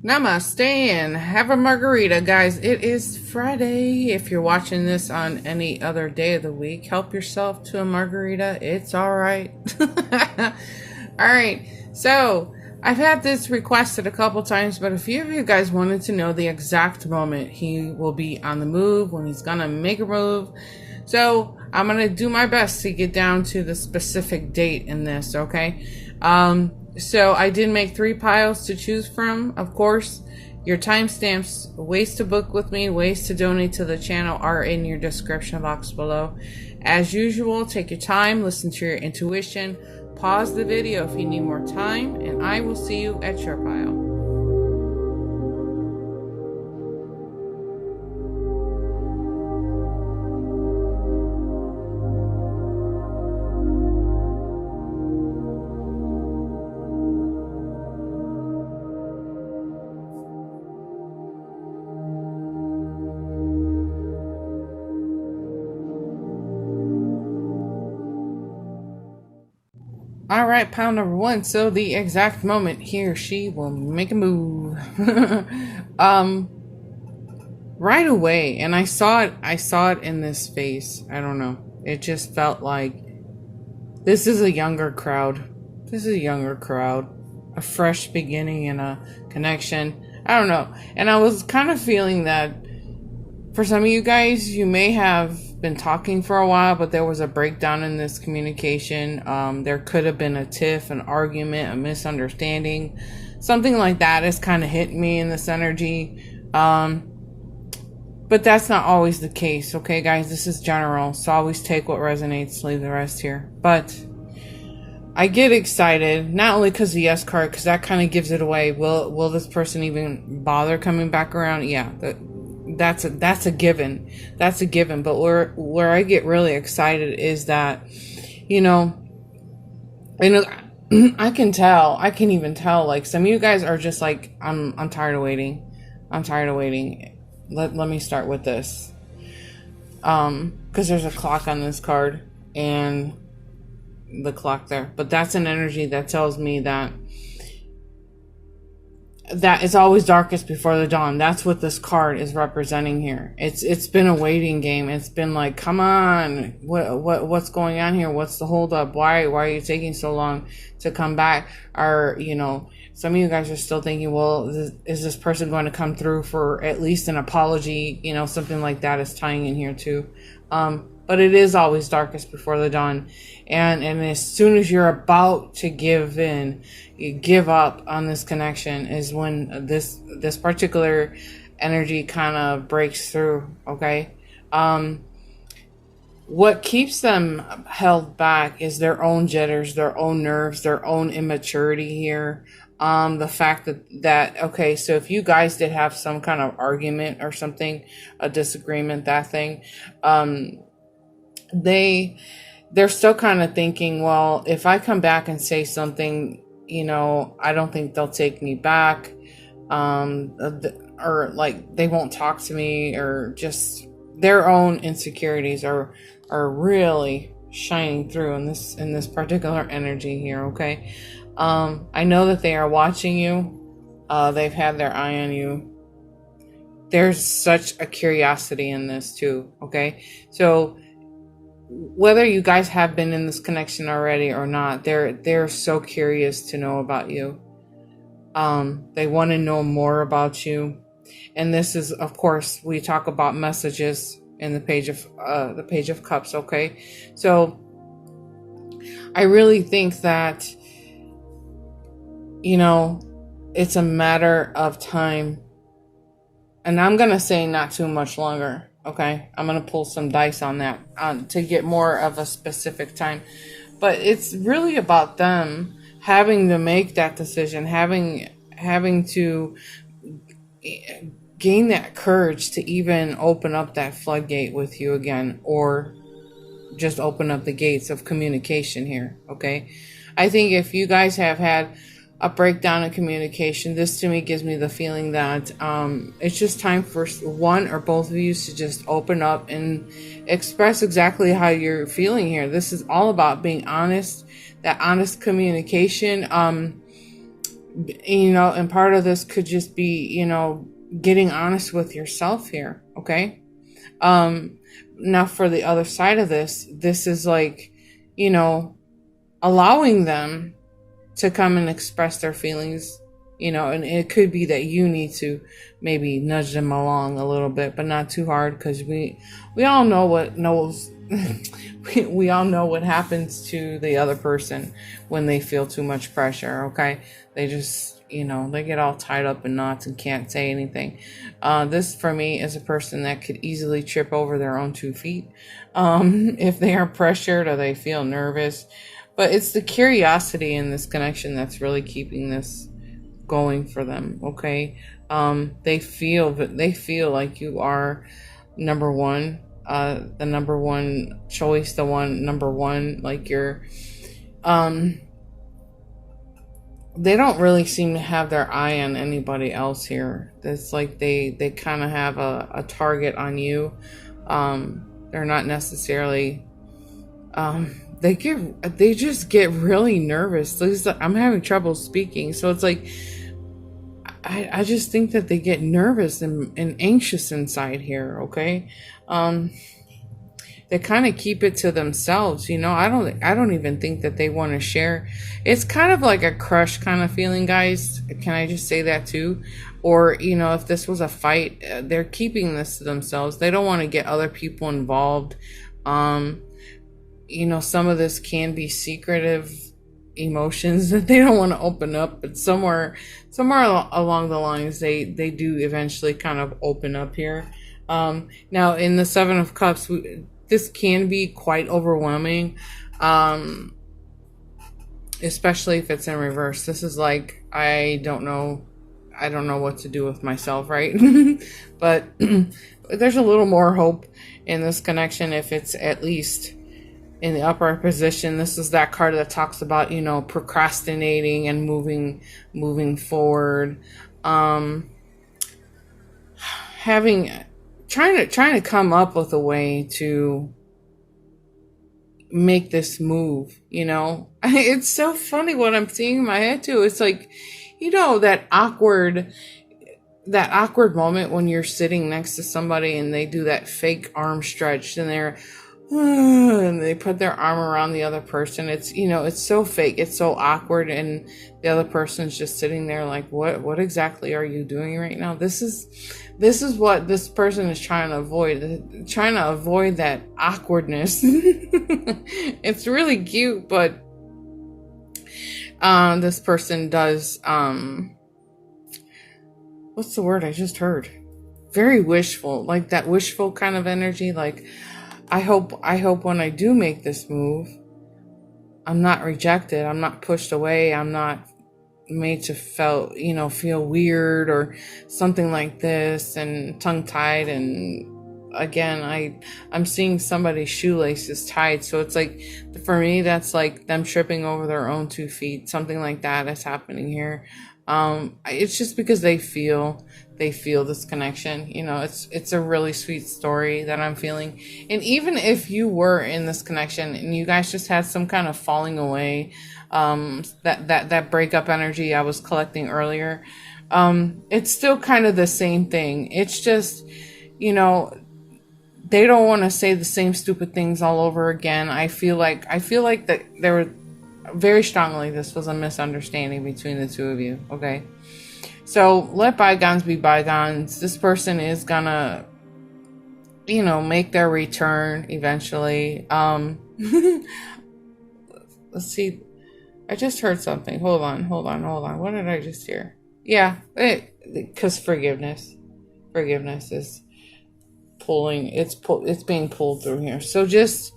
Namaste and have a margarita, guys. It is Friday. If you're watching this on any other day of the week, help yourself to a margarita. It's all right. All right. So I've had this requested a couple times, but a few of you guys wanted to know the exact moment he will be on the move, when he's gonna make a move. So I'm gonna do my best to get down to the specific date in this. Okay. So I did make 3 piles to choose from. Of course, your timestamps, ways to book with me, ways to donate to the channel are in your description box below. As usual, take your time, listen to your intuition, pause the video if you need more time, and I will see you at your pile. All right, pile number 1. So the exact moment he or she will make a move. Right away, and I saw it in this face. I don't know. It just felt like this is a younger crowd. This is a younger crowd. A fresh beginning and a connection. I don't know. And I was kind of feeling that for some of you guys, you may have been talking for a while, but there was a breakdown in this communication. There could have been a tiff, an argument, a misunderstanding. Something like that is kind of hitting me in this energy. But that's not always the case, okay, guys? This is general, so always take what resonates, leave the rest here. But I get excited, not only because of the yes card, because that kind of gives it away. Will this person even bother coming back around? Yeah, that's a given. That's a given. But where I get really excited is that, I can even tell, like, some of you guys are just like, I'm tired of waiting. I'm tired of waiting. Let me start with this. Because there's a clock on this card and the clock there. But that's an energy that tells me that it's always darkest before the dawn. That's what this card is representing here. It's been a waiting game. It's been like, come on, what's going on here? What's the holdup? Why are you taking so long to come back? Or some of you guys are still thinking, well, is this person going to come through for at least an apology? Something like that is tying in here too. But it is always darkest before the dawn. And as soon as you're about to give in, you give up on this connection is when this particular energy kind of breaks through, okay? What keeps them held back is their own jitters, their own nerves, their own immaturity here. The fact that okay, so if you guys did have some kind of argument or something, a disagreement, that thing, they're still kind of thinking, well, if I come back and say something, I don't think they'll take me back, or like they won't talk to me, or just their own insecurities are really shining through in this particular energy here, okay? I know that they are watching you. They've had their eye on you. There's such a curiosity in this too, okay? So whether you guys have been in this connection already or not, they're so curious to know about you. They want to know more about you. And this is, of course, we talk about messages in the page of cups, okay? So I really think that it's a matter of time. And I'm going to say not too much longer, okay? I'm going to pull some dice on that to get more of a specific time. But it's really about them having to make that decision, having to gain that courage to even open up that floodgate with you again, or just open up the gates of communication here, okay? I think if you guys have had a breakdown in communication, this to me gives me the feeling that it's just time for one or both of you to just open up and express exactly how you're feeling here. This is all about being honest, that honest communication. You know, and part of this could just be, you know, getting honest with yourself here. Okay. Now for the other side of this is like, you know, allowing them to come and express their feelings, you know, and it could be that you need to maybe nudge them along a little bit, but not too hard, because we all know what knows we all know what happens to the other person when they feel too much pressure. Okay, they just, you know, they get all tied up in knots and can't say anything. This for me is a person that could easily trip over their own 2 feet if they are pressured or they feel nervous. But it's the curiosity in this connection that's really keeping this going for them. Okay, they feel like you are number one, the number one choice, the number one, like you're. They don't really seem to have their eye on anybody else here. It's like they kind of have a target on you. They're not necessarily. They just get really nervous. I'm having trouble speaking, so it's like I just think that they get nervous and anxious inside here. Okay, they kind of keep it to themselves. You know, I don't even think that they want to share. It's kind of like a crush kind of feeling, guys. Can I just say that too? Or, you know, if this was a fight, they're keeping this to themselves. They don't want to get other people involved. You know, some of this can be secretive emotions that they don't want to open up, but somewhere along the lines, they do eventually kind of open up here. Now in the 7 of Cups, this can be quite overwhelming, especially if it's in reverse. This is like, I don't know what to do with myself, right? But there's a little more hope in this connection if it's at least in the upright position. This is that card that talks about, you know, procrastinating and moving forward, trying to come up with a way to make this move. You know, it's so funny what I'm seeing in my head too. It's like, you know, that awkward moment when you're sitting next to somebody and they do that fake arm stretch and they put their arm around the other person. It's, you know, it's so fake, it's so awkward, and the other person's just sitting there like, what exactly are you doing right now? This is what this person is trying to avoid that awkwardness. It's really cute, but this person does what's the word I just heard? Very wishful, like that wishful kind of energy, like I hope when I do make this move, I'm not rejected, I'm not pushed away, I'm not made to feel weird or something like this, and tongue-tied. And again, I'm seeing somebody's shoelaces tied, so it's like, for me, that's like them tripping over their own 2 feet, something like that is happening here. It's just because they feel this connection. You know, it's a really sweet story that I'm feeling. And even if you were in this connection and you guys just had some kind of falling away, that breakup energy I was collecting earlier, it's still kind of the same thing. It's just, you know, they don't want to say the same stupid things all over again. I feel like that there were very strongly, this was a misunderstanding between the two of you. Okay, so let bygones be bygones. This person is gonna, you know, make their return eventually. Let's see, I just heard something. Hold on. What did I just hear? Yeah, because forgiveness is pulling. It's being pulled through here. So just,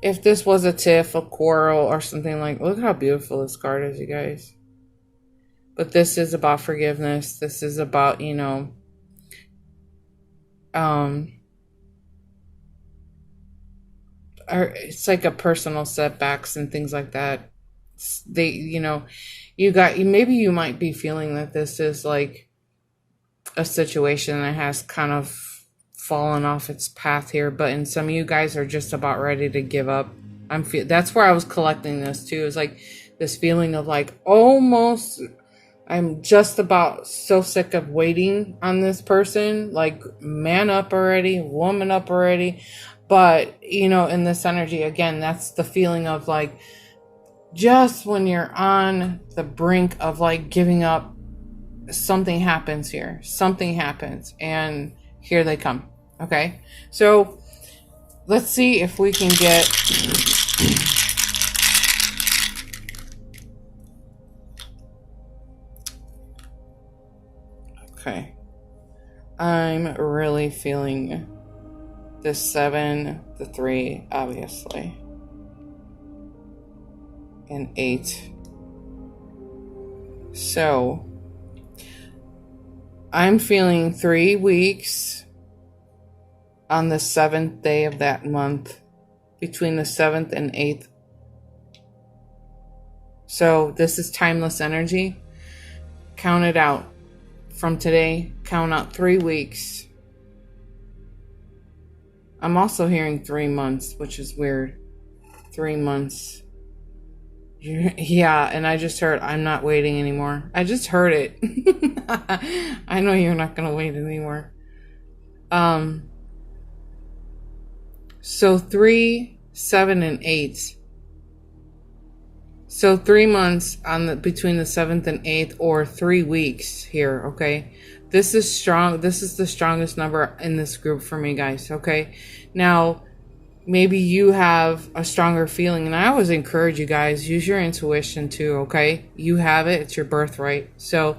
if this was a tiff, a quarrel, or something like, look how beautiful this card is, you guys. But this is about forgiveness. This is about, you know, it's like a personal setbacks and things like that. They, you know, maybe you might be feeling that this is like a situation that has kind of fallen off its path here, but in some of you guys are just about ready to give up. That's where I was collecting this too. It's like this feeling of like almost I'm just about so sick of waiting on this person. Like, man up already, woman up already. But, you know, in this energy, again, that's the feeling of like, just when you're on the brink of like giving up, something happens here. Something happens. And here they come. Okay? So, let's see if we can get... Okay. I'm really feeling the 7, the 3, obviously. And 8. So, I'm feeling 3 weeks on the 7th day of that month, between the 7th and 8th. So, this is timeless energy. Count it out. From today, count out 3 weeks. I'm also hearing 3 months, which is weird. 3 months. Yeah, and I just heard I'm not waiting anymore. I just heard it. I know you're not going to wait anymore. So 3, 7, and 8. So 3 months on the between the 7th and 8th, or 3 weeks here, okay? This is strong. This is the strongest number in this group for me, guys, okay? Now, maybe you have a stronger feeling, and I always encourage you guys, use your intuition too, okay? You have it. It's your birthright. So,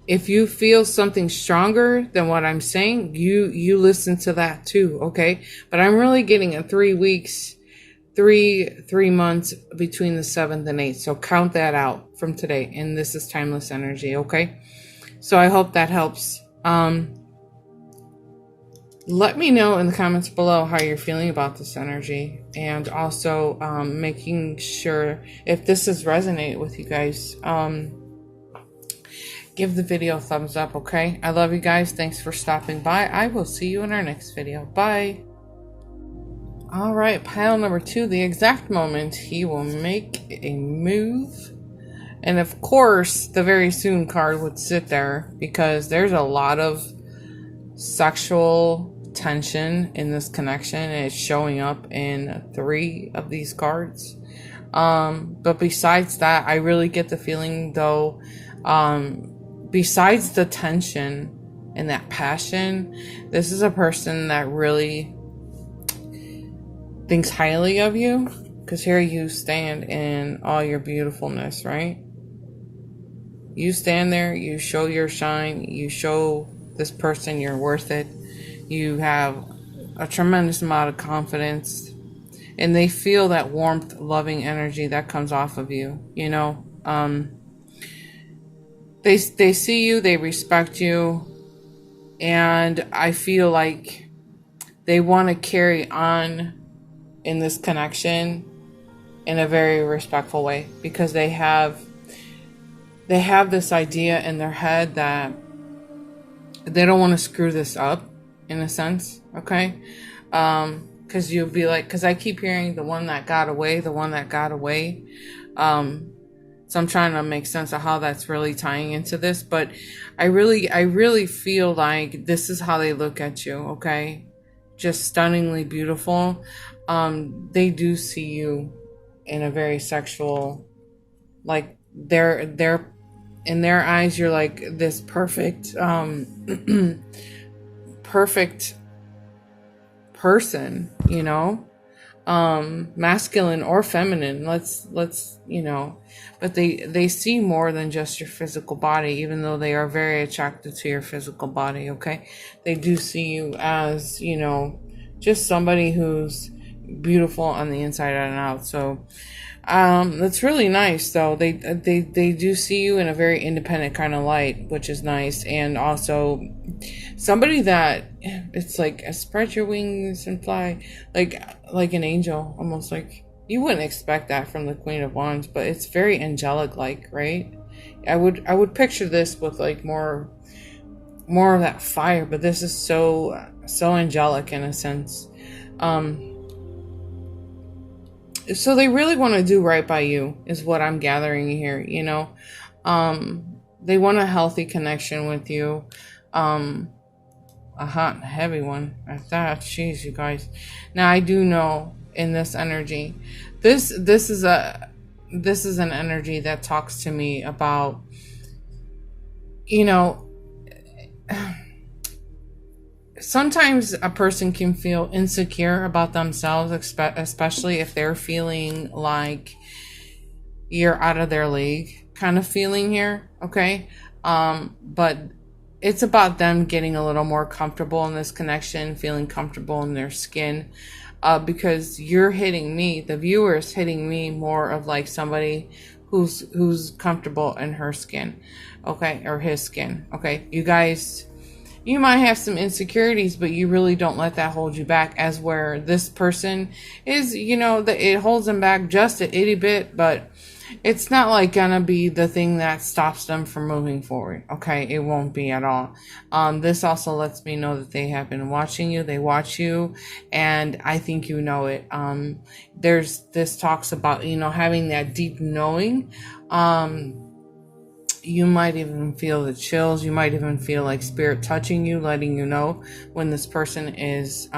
if you feel something stronger than what I'm saying, you listen to that too, okay? But I'm really getting a 3 weeks... 3 months between the 7th and 8th. So count that out from today. And this is timeless energy, okay? So I hope that helps. Let me know in the comments below how you're feeling about this energy. And also making sure if this has resonated with you guys, give the video a thumbs up, okay? I love you guys. Thanks for stopping by. I will see you in our next video. Bye. All right, pile number 2, the exact moment he will make a move. And of course, the very soon card would sit there because there's a lot of sexual tension in this connection, and it's showing up in 3 of these cards. But besides that, I really get the feeling though, besides the tension and that passion, this is a person that really thinks highly of you, because here you stand in all your beautifulness, right? You stand there, you show your shine, you show this person you're worth it. You have a tremendous amount of confidence, and they feel that warmth, loving energy that comes off of you, you know? They see you, they respect you, and I feel like they want to carry on in this connection in a very respectful way, because they have this idea in their head that they don't want to screw this up, in a sense, okay? Because you'll be like, because I keep hearing the one that got away. So I'm trying to make sense of how that's really tying into this, but I really feel like this is how they look at you, okay? Just stunningly beautiful. They do see you in a very sexual, like they're in their eyes, you're like this perfect, perfect person, you know, masculine or feminine. Let's, you know, but they see more than just your physical body, even though they are very attracted to your physical body. Okay. They do see you as, you know, just somebody who's beautiful on the inside and out. So that's really nice though. They do see you in a very independent kind of light, which is nice. And also somebody that it's like spread your wings and fly, like an angel, almost. Like you wouldn't expect that from the Queen of Wands, but it's very angelic like, right? I would picture this with like more of that fire, but this is so angelic in a sense. So they really want to do right by you, is what I'm gathering here, you know. They want a healthy connection with you. A hot and heavy one at that. Jeez, you guys. Now I do know in this energy, this is an energy that talks to me about, you know, sometimes a person can feel insecure about themselves, especially if they're feeling like you're out of their league kind of feeling here. Okay. But it's about them getting a little more comfortable in this connection, feeling comfortable in their skin, because you're hitting me, the viewer is hitting me more of like somebody who's comfortable in her skin, okay, or his skin, okay. You guys, you might have some insecurities, but you really don't let that hold you back, as where this person is, you know, that it holds them back just a itty bit, but it's not like gonna be the thing that stops them from moving forward. Okay, it won't be at all. This also lets me know that they have been watching you. They watch you, and I think you know it. This talks about, you know, having that deep knowing. You might even feel the chills. You might even feel like spirit touching you, letting you know when this person is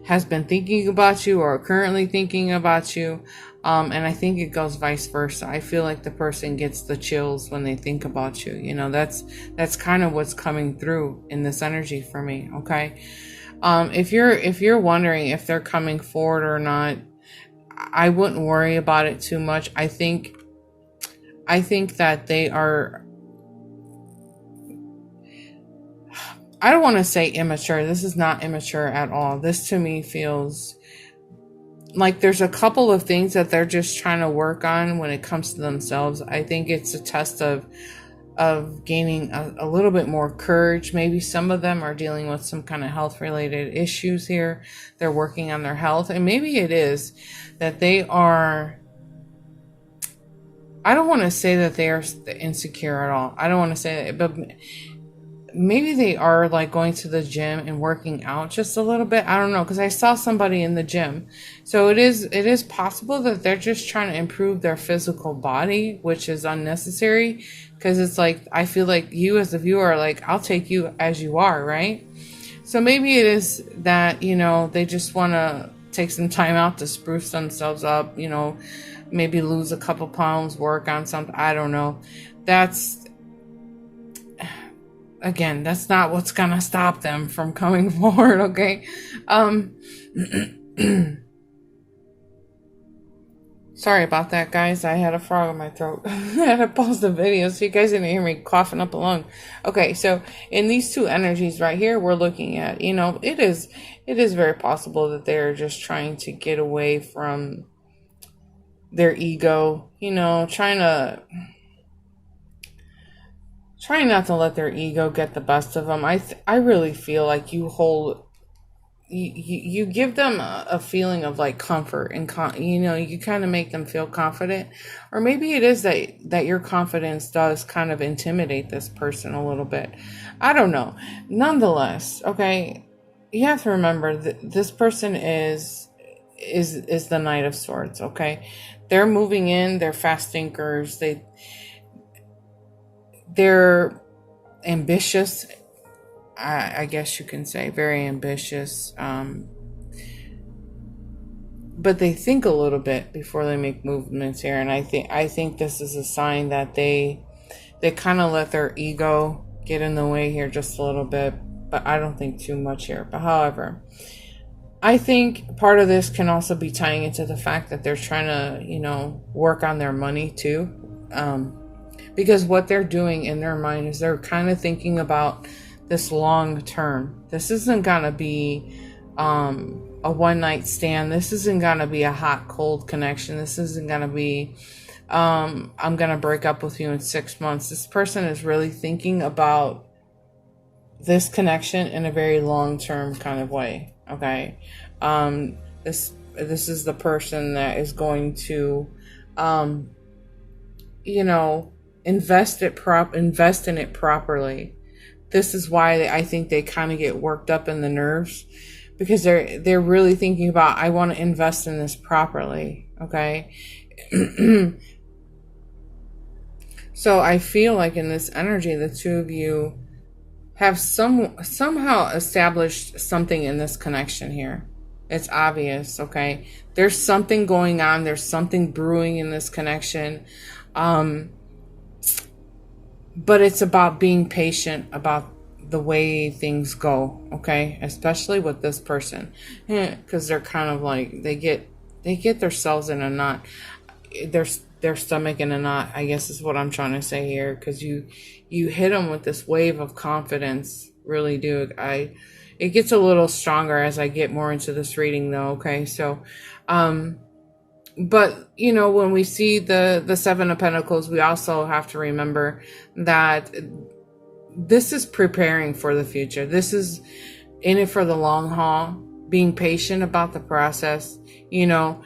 has been thinking about you or currently thinking about you. And I think it goes vice versa. I feel like the person gets the chills when they think about you. You know, that's kind of what's coming through in this energy for me. Okay. If you're wondering if they're coming forward or not, I wouldn't worry about it too much. I think that they are, I don't want to say immature. This is not immature at all. This to me feels like there's a couple of things that they're just trying to work on when it comes to themselves. I think it's a test of gaining a little bit more courage. Maybe some of them are dealing with some kind of health related issues here. They're working on their health. And maybe it is that they are, I don't want to say that they are insecure at all. I don't want to say that, but maybe they are like going to the gym and working out just a little bit. I don't know, because I saw somebody in the gym. So it is possible that they're just trying to improve their physical body, which is unnecessary, because it's like, I feel like you as the viewer are like, I'll take you as you are, right? So maybe it is that, you know, they just want to take some time out to spruce themselves up, you know, maybe lose a couple pounds, work on something. I don't know. Again, that's not what's gonna stop them from coming forward, okay? Sorry about that, guys. I had a frog in my throat. I had to pause the video so you guys didn't hear me coughing up a lung. Okay, so in these two energies right here, we're looking at, you know, it is very possible that they're just trying to get away from their ego, you know, trying not to let their ego get the best of them. I really feel like you give them a feeling of like comfort and you know, you kind of make them feel confident, or maybe it is that your confidence does kind of intimidate this person a little bit. I don't know. Nonetheless, okay, you have to remember that this person is the Knight of Swords. Okay, they're moving in. They're fast thinkers. They're ambitious, I guess you can say, very ambitious. But they think a little bit before they make movements here, and I think this is a sign that they kind of let their ego get in the way here just a little bit. But I don't think too much here. But however, I think part of this can also be tying into the fact that they're trying to, you know, work on their money too. Because what they're doing in their mind is they're kind of thinking about this long term. This isn't going to be a one night stand. This isn't going to be a hot, cold connection. This isn't going to be, I'm going to break up with you in 6 months. This person is really thinking about this connection in a very long term kind of way. Okay. This is the person that is going to, you know, invest in it properly. This is why I think they kind of get worked up in the nerves, because they're really thinking about, I want to invest in this properly. Okay. So I feel like in this energy, the two of you have somehow established something in this connection here. It's obvious, okay? There's something going on. There's something brewing in this connection. But it's about being patient about the way things go, okay? Especially with this person. Because they're kind of like, they get themselves in a knot. Their stomach in a knot, I guess is what I'm trying to say here. Because you hit them with this wave of confidence. Really do. It gets a little stronger as I get more into this reading though, okay? So, but, you know, when we see the Seven of Pentacles, we also have to remember that this is preparing for the future. This is in it for the long haul, being patient about the process. You know,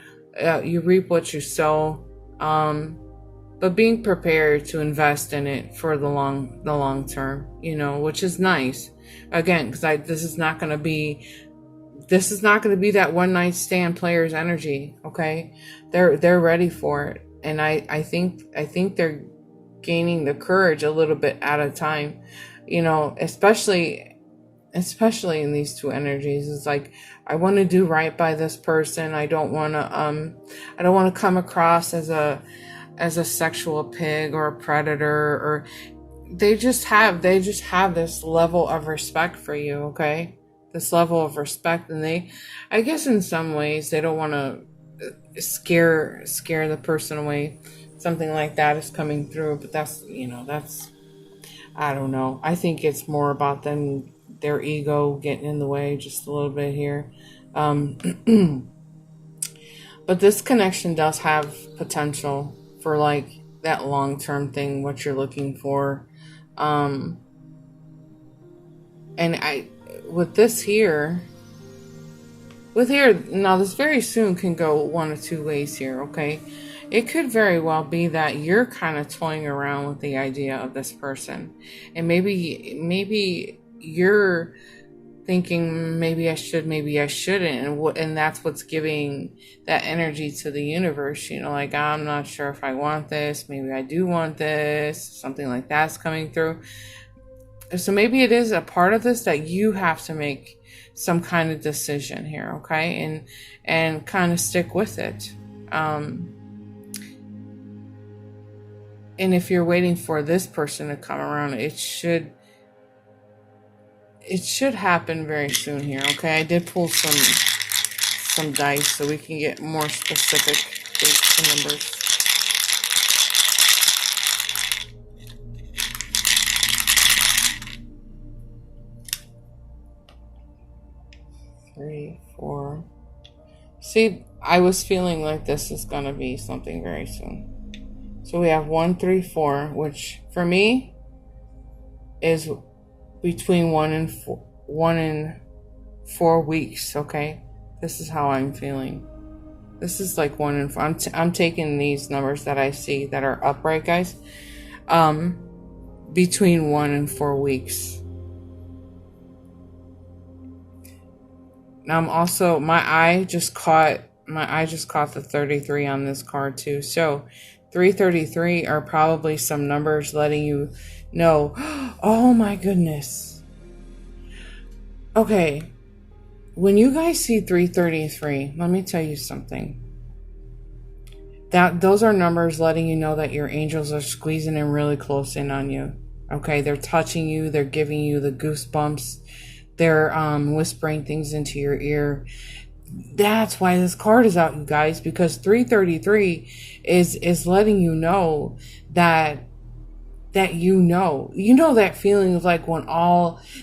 you reap what you sow, but being prepared to invest in it for the long term, you know, which is nice. Again, because this is not going to be that one night stand player's energy. Okay, they're ready for it, and I think they're gaining the courage a little bit at a time, you know, especially in these two energies. It's like, I want to do right by this person. I don't want to come across as a sexual pig or a predator, or they just have this level of respect for you. Okay, this level of respect, and I guess in some ways they don't want to scare the person away. Something like that is coming through, but that's I don't know. I think it's more about them, their ego getting in the way just a little bit here. But this connection does have potential for like that long-term thing, what you're looking for. And with here, now this very soon can go one of two ways here, okay? It could very well be that you're kind of toying around with the idea of this person. And maybe you're thinking, maybe I should, maybe I shouldn't. And that's what's giving that energy to the universe. You know, like, I'm not sure if I want this. Maybe I do want this. Something like that's coming through. So maybe it is a part of this that you have to make some kind of decision here, okay? And kind of stick with it. And if you're waiting for this person to come around, it should happen very soon here, okay? I did pull some dice so we can get more specific dates and numbers. 3, 4. See, I was feeling like this is gonna be something very soon. So we have 1, 3, 4, which for me is between 1 and 4 weeks. Okay, this is how I'm feeling. This is like 1 and 4. I'm taking these numbers that I see that are upright, guys. Between 1 and 4 weeks. Now I'm also, my eye just caught the 33 on this card too. So 333 are probably some numbers letting you know, oh my goodness. Okay, when you guys see 333, let me tell you something. Those are numbers letting you know that your angels are squeezing in really close in on you. Okay, they're touching you, they're giving you the goosebumps, they're whispering things into your ear. That's why this card is out, you guys, because 333 is letting you know that you know that feeling of like when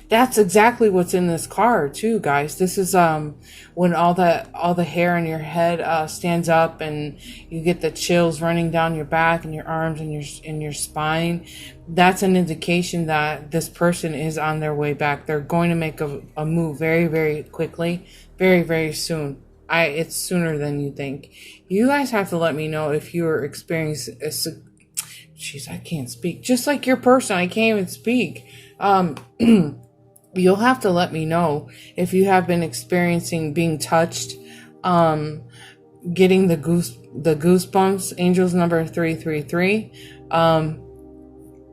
that's exactly what's in this card too, guys. This is when all the hair in your head stands up and you get the chills running down your back and your arms and your spine. That's an indication that this person is on their way back. They're going to make a move very, very quickly, very, very soon. It's sooner than you think. You guys have to let me know if you're experiencing Jeez, I can't speak. Just like your person, I can't even speak. You'll have to let me know if you have been experiencing being touched, getting the goosebumps. Angels number 333.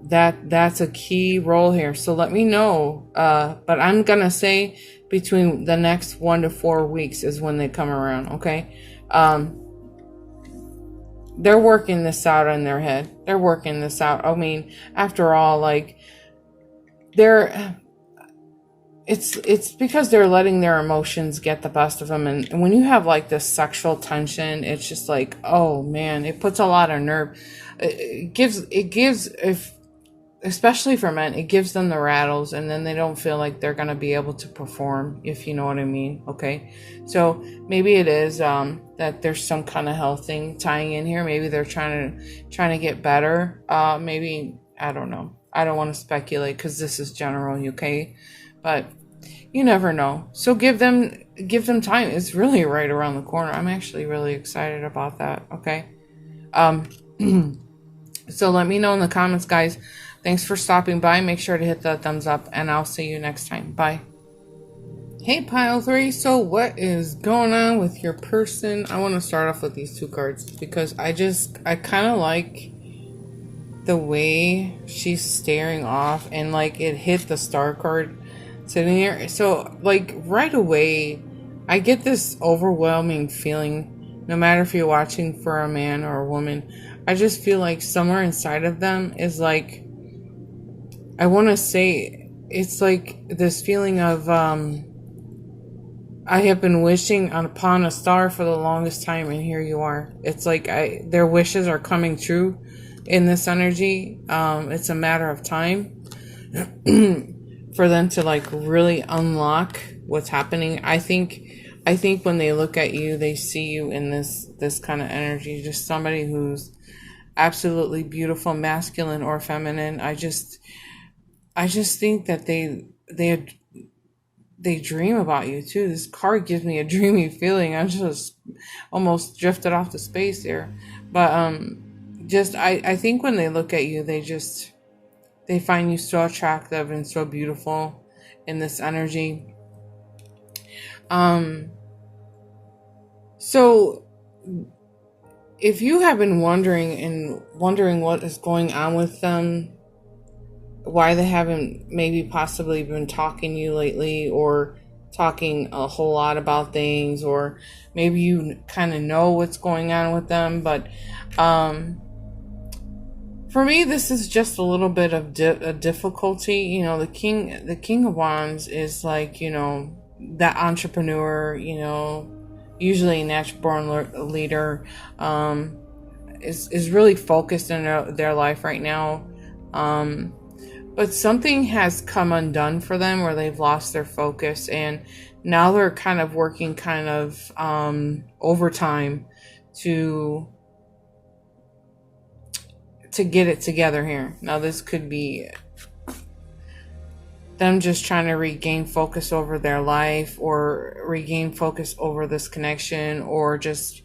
That's a key role here. So let me know. But I'm gonna say between the next 1 to 4 weeks is when they come around. Okay. They're working this out in their head. They're working this out. I mean, after all, like it's because they're letting their emotions get the best of them. And when you have like this sexual tension, it's just like, oh man, it puts a lot of nerve. It gives, if, especially for men, it gives them the rattles, and then they don't feel like they're going to be able to perform, if you know what I mean. Okay. So maybe it is, that there's some kind of health thing tying in here. Maybe they're trying to get better. Maybe, I don't know. I don't want to speculate because this is general, okay? But you never know. So give them time. It's really right around the corner. I'm actually really excited about that. Okay. So let me know in the comments, guys. Thanks for stopping by. Make sure to hit that thumbs up, and I'll see you next time. Bye. Hey, Pile 3. So what is going on with your person? I want to start off with these 2 cards because I kind of like the way she's staring off, and like it hit the star card sitting here. So like right away, I get this overwhelming feeling, no matter if you're watching for a man or a woman. I just feel like somewhere inside of them is like, I want to say, it's like this feeling of, I have been wishing upon a star for the longest time, and here you are. It's like their wishes are coming true in this energy. It's a matter of time for them to like really unlock what's happening. I think when they look at you, they see you in this kind of energy, just somebody who's absolutely beautiful, masculine or feminine. I just think that they dream about you too. This card gives me a dreamy feeling. I just almost drifted off to space there. But I think when they look at you, they find you so attractive and so beautiful in this energy. So if you have been wondering what is going on with them, why they haven't maybe possibly been talking to you lately, or talking a whole lot about things, or maybe you kind of know what's going on with them, but for me, this is just a little bit of a difficulty. You know, the King of Wands is like, you know, that entrepreneur, you know, usually a natural born leader, is really focused in their life right now. But something has come undone for them where they've lost their focus, and now they're kind of working kind of overtime to get it together here. Now this could be them just trying to regain focus over their life, or regain focus over this connection, or just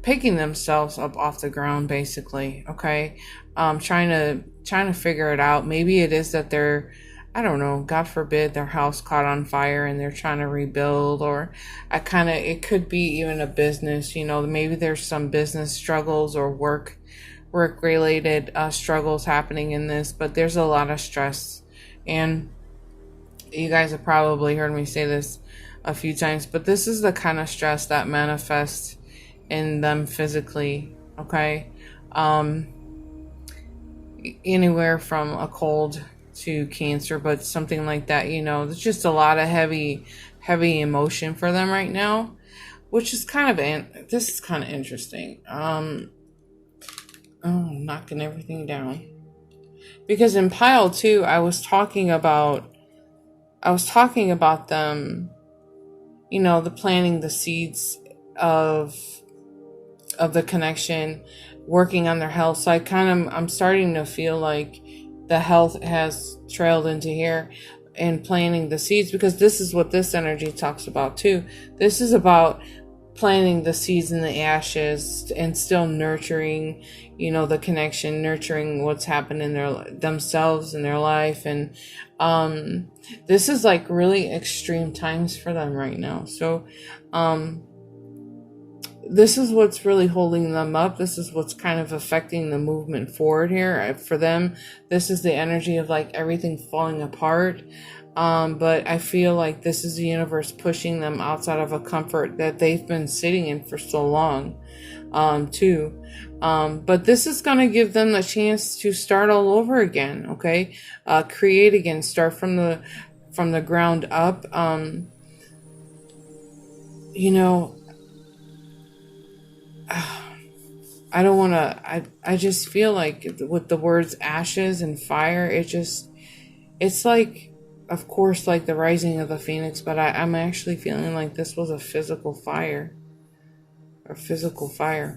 picking themselves up off the ground, basically. Okay. Trying to figure it out. Maybe it is that they're, I don't know, God forbid, their house caught on fire and they're trying to rebuild, or it could be even a business, you know, maybe there's some business struggles or work related struggles happening in this, but there's a lot of stress. And you guys have probably heard me say this a few times, but this is the kind of stress that manifests in them physically. Okay. Anywhere from a cold to cancer, but something like that, you know, there's just a lot of heavy emotion for them right now, which is this is kind of interesting. Knocking everything down, because in pile 2, I was talking about them, you know, the planting the seeds of the connection, working on their health. So I'm starting to feel like the health has trailed into here, and planting the seeds, because this is what this energy talks about too. This is about planting the seeds in the ashes and still nurturing, you know, the connection, nurturing what's happened in themselves in their life. And this is like really extreme times for them right now. So this is what's really holding them up. This is what's kind of affecting the movement forward here. For them, this is the energy of like everything falling apart. But I feel like this is the universe pushing them outside of a comfort that they've been sitting in for so long, too. But this is going to give them the chance to start all over again. Okay. Create again, start from the ground up. You know, I don't want to, I just feel like with the words ashes and fire, it's like, of course, like the rising of the phoenix, but I'm actually feeling like this was a physical fire.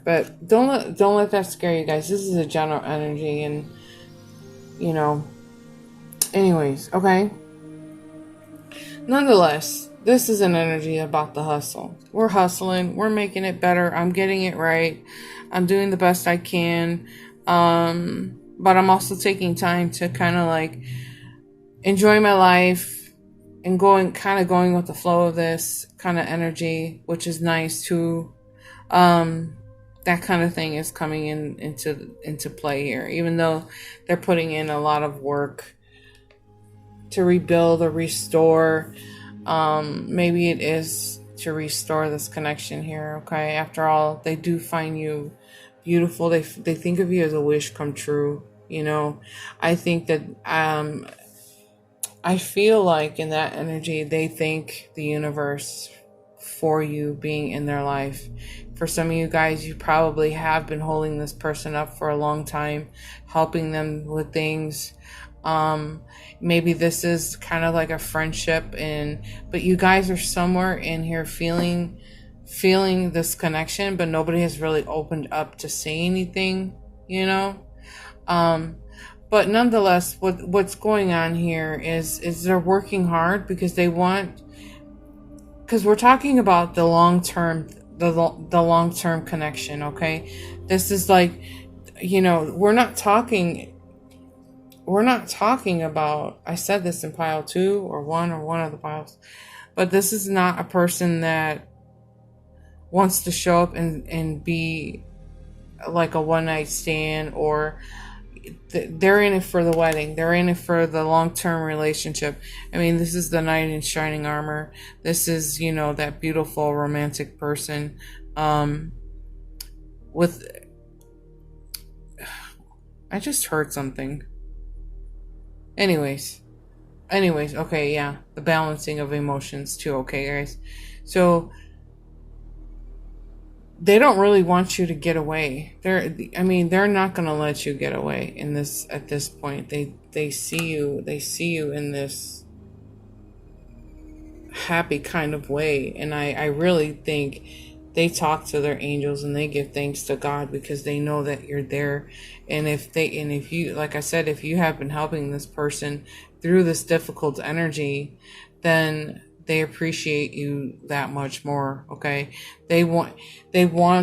But don't let that scare you guys. This is a general energy, and, you know, anyways, okay? Nonetheless, this is an energy about the hustle. We're hustling. We're making it better. I'm getting it right. I'm doing the best I can. But I'm also taking time to kind of like enjoy my life and going with the flow of this kind of energy, which is nice too. That kind of thing is coming into play here, even though they're putting in a lot of work to rebuild or restore. Maybe it is to restore this connection here. Okay. After all, they do find you beautiful. They think of you as a wish come true. You know, I think that, I feel like in that energy, they thank the universe for you being in their life. For some of you guys, you probably have been holding this person up for a long time, helping them with things. Maybe this is kind of like a friendship, but you guys are somewhere in here feeling this connection, but nobody has really opened up to say anything, you know? But nonetheless, what's going on here is they're working hard because we're talking about the long-term connection, okay? This is like, you know, we're not talking about, I said this in pile 2 or one of the piles, but this is not a person that wants to show up and be like a one-night stand, or they're in it for the wedding. They're in it for the long-term relationship. I mean, this is the knight in shining armor. This is, you know, that beautiful romantic person I just heard something. Anyways, okay, yeah, the balancing of emotions too, okay, guys? So they don't really want you to get away. They're not going to let you get away at this point. They see you in this happy kind of way, and I really think they talk to their angels and they give thanks to God because they know that you're there. And if you, like I said, if you have been helping this person through this difficult energy, then they appreciate you that much more. Okay. They want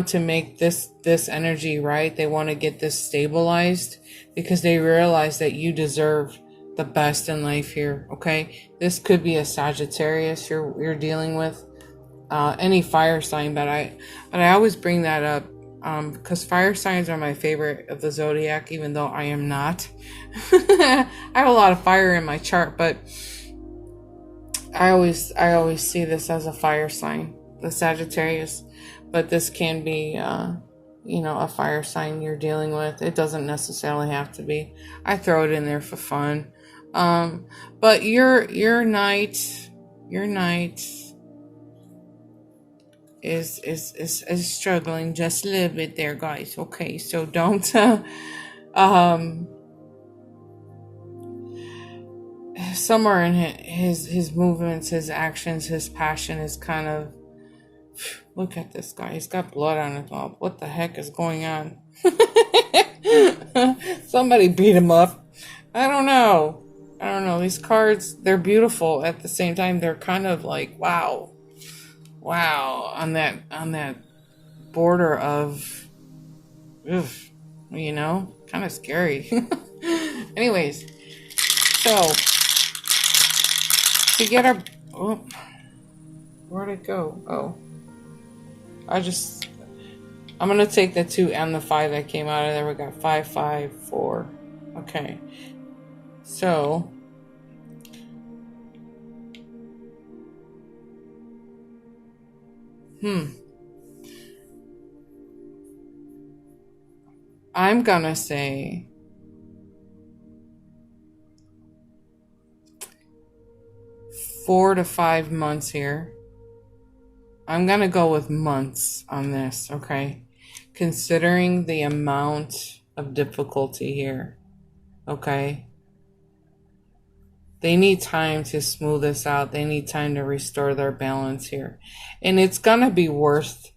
to make this energy right. They want to get this stabilized because they realize that you deserve the best in life here. Okay. This could be a Sagittarius you're dealing with, any fire sign, but I always bring that up, because fire signs are my favorite of the zodiac, even though I am not. I have a lot of fire in my chart, but I always see this as a fire sign, the Sagittarius, but this can be, a fire sign you're dealing with. It doesn't necessarily have to be. I throw it in there for fun. But your knight is struggling just a little bit there, guys. Okay, so don't, somewhere in his movements, his actions, his passion is kind of, look at this guy. He's got blood on his mouth. What the heck is going on? Somebody beat him up. I don't know. These cards, they're beautiful. At the same time, they're kind of like, wow. wow, on that border of, oof, you know, kind of scary. Anyways, so to get our, oh, where'd it go? Oh, I'm gonna take the 2 and the 5 that came out of there. We got 5, 5, 4. Okay, so I'm gonna say 4 to 5 months here. I'm gonna go with months on this, okay? Considering the amount of difficulty here, okay? They need time to smooth this out. They need time to restore their balance here. And it's gonna be worth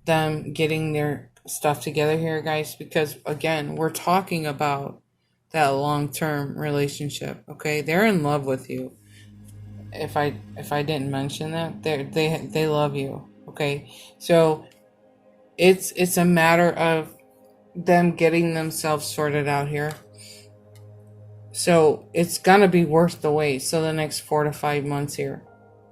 them getting their stuff together here, guys, because again, we're talking about that long-term relationship, okay? They're in love with you. If I didn't mention that, they love you, okay? So it's a matter of them getting themselves sorted out here. So it's gonna be worth the wait. So the next 4 to 5 months here,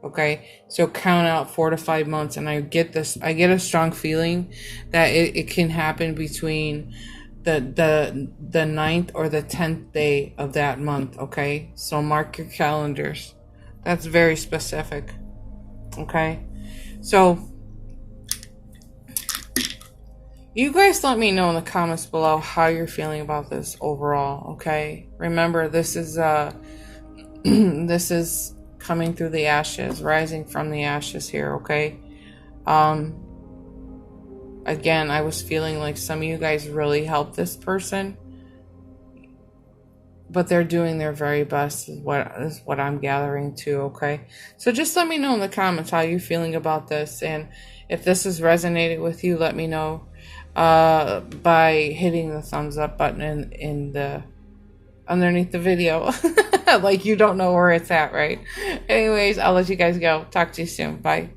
okay? So count out 4 to 5 months, and I get a strong feeling that it can happen between the 9th or the 10th day of that month, okay? So mark your calendars. That's very specific, okay? So you guys let me know in the comments below how you're feeling about this overall, okay? Remember, this is this is coming through the ashes, rising from the ashes here, okay? Again, I was feeling like some of you guys really helped this person, but they're doing their very best is what I'm gathering too, okay? So just let me know in the comments how you're feeling about this, and if this has resonated with you, let me know by hitting the thumbs up button in the underneath the video. Like you don't know where it's at, right? Anyways, I'll let you guys go. Talk to you soon. Bye.